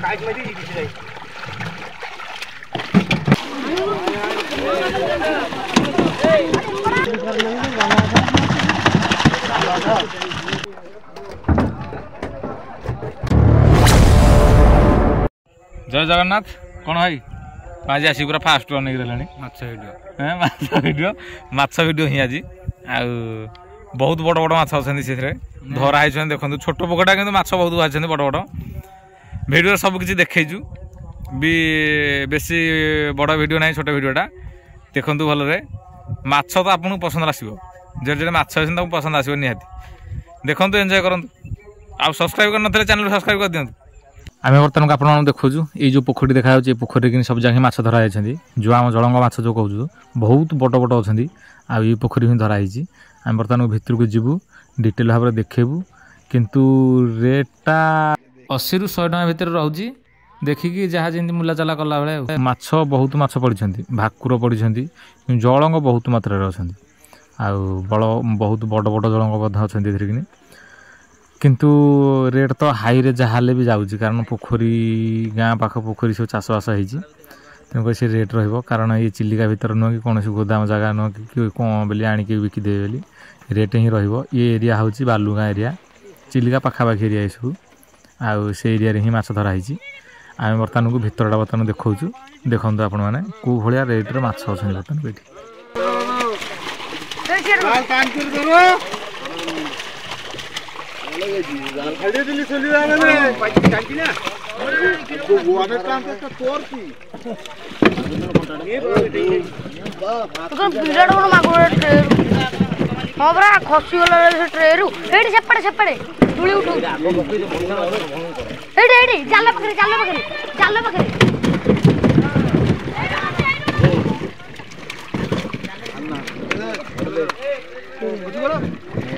जय जगन्नाथ कौन भाई आज आसी पूरा फास्ट रन रहा माछ भिडियो ही आज आ बहुत बड़ बड़ माछ अच्छा से धरा है देखो छोट पोखटा कि माछ बहुत बाहर बड़ बड़ भिडियो सब किसी देखु भी बेसी बड़ भिडियो ना छोट भिडियोटा देखु भलरे माछ तो आपको पसंद आसो जे माछ अच्छे पसंद आसो निहाती देखो एंजॉय करूँ आ सब्सक्राइब कर चैनल सब्सक्राइब कर दिखाँ आम बर्तमान आपको देखु ये जो पोखरी देखा पोखरी कि सब जगह माछ धरा जो आम जलंग माछ जो कहूँ बहुत बड़ बड़ अच्छा आ पोखरी ही धराई आम बर्तमान भितर को जीवु डिटेल भाव में देखेबू किंतु रेटा 80 ରୁ 100 टका भितर रोचे देखिकी जहाँ जमी मुला चला कला बेले माछ बहुत माछ पड़ी भाकुर पड़ी जलंग बहुत मात्रा अच्छा बड़ बहुत बड़ बड़ जलंग अच्छा किंतु रेट तो हाई रे जहाँ भी जाऊँगी कारण पोखरी गाँ पाख पोखरी सब चाषबास होती तेणुक से रेट कारण ये चिलिका भितर नुह कि कौन गोदाम जगह नुह कि कौन बोली आणिक बिकिदे बोली रेट ही ये एरिया हूँ बालुगाँ एरिया चिलिका पाखापाखि एरिया ये सब आउ से एरिया रे ही माछ धराई आम बर्तमान को भितरटा बर्तमान देखु देखो आपण मैंने कौ भाया रेट्रे माछ अच्छा बर्तमान हाँ बरा खसी गला ट्रेरु एडी सेपड़े सेपड़े धूली उठू एडी जाल पकड़े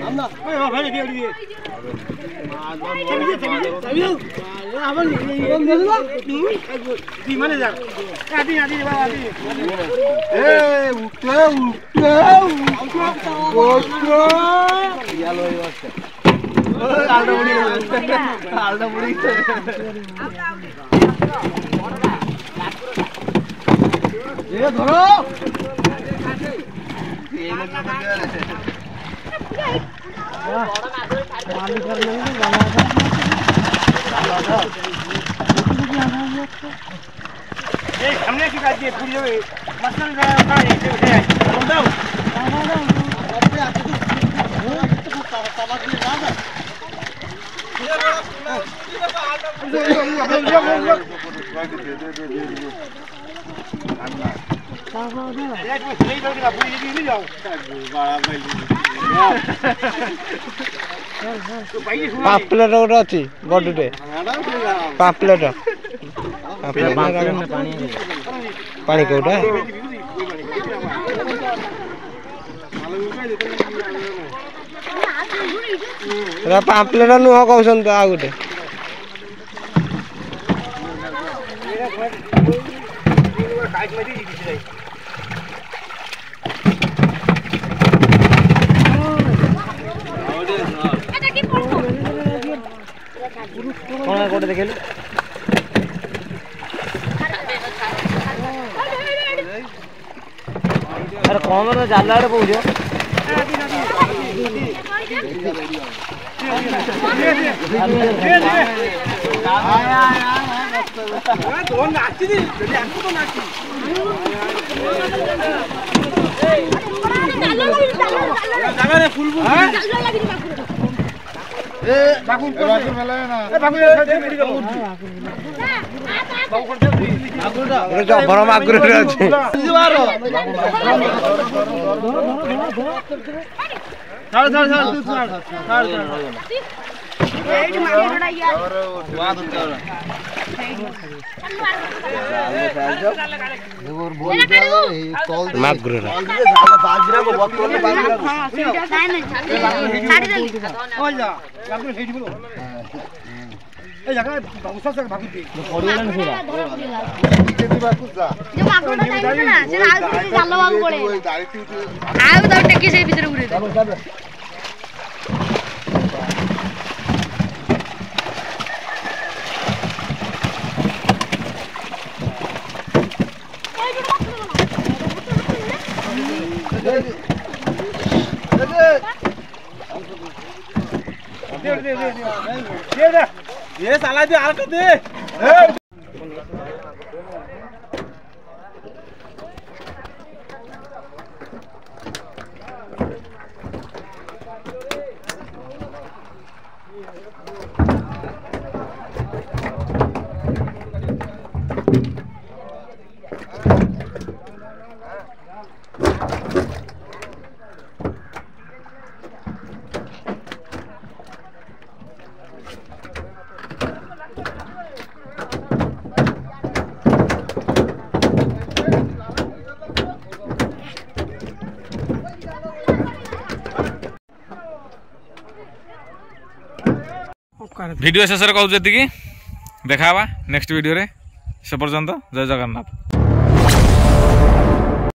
अन्ना ओए भाई दे दी माने जा आदि बाबा आदि ए उठे यालो आलदा बुड़ी ये धरो हमने की बात ये पूरी जो मसल का ये दो पापलेट गोटे अच्छी बड़े पापलेट पानी कौटा पापलेट नुह कौन तो आ गोटे कौन देखे अरे कौन जाल आड़े पहुँच बड़ मागुर दे ये साला दे आर दे भिडियो शेष कहूँ जी देखा नेक्स्ट वीडियो से पर्यंत जय जगन्नाथ।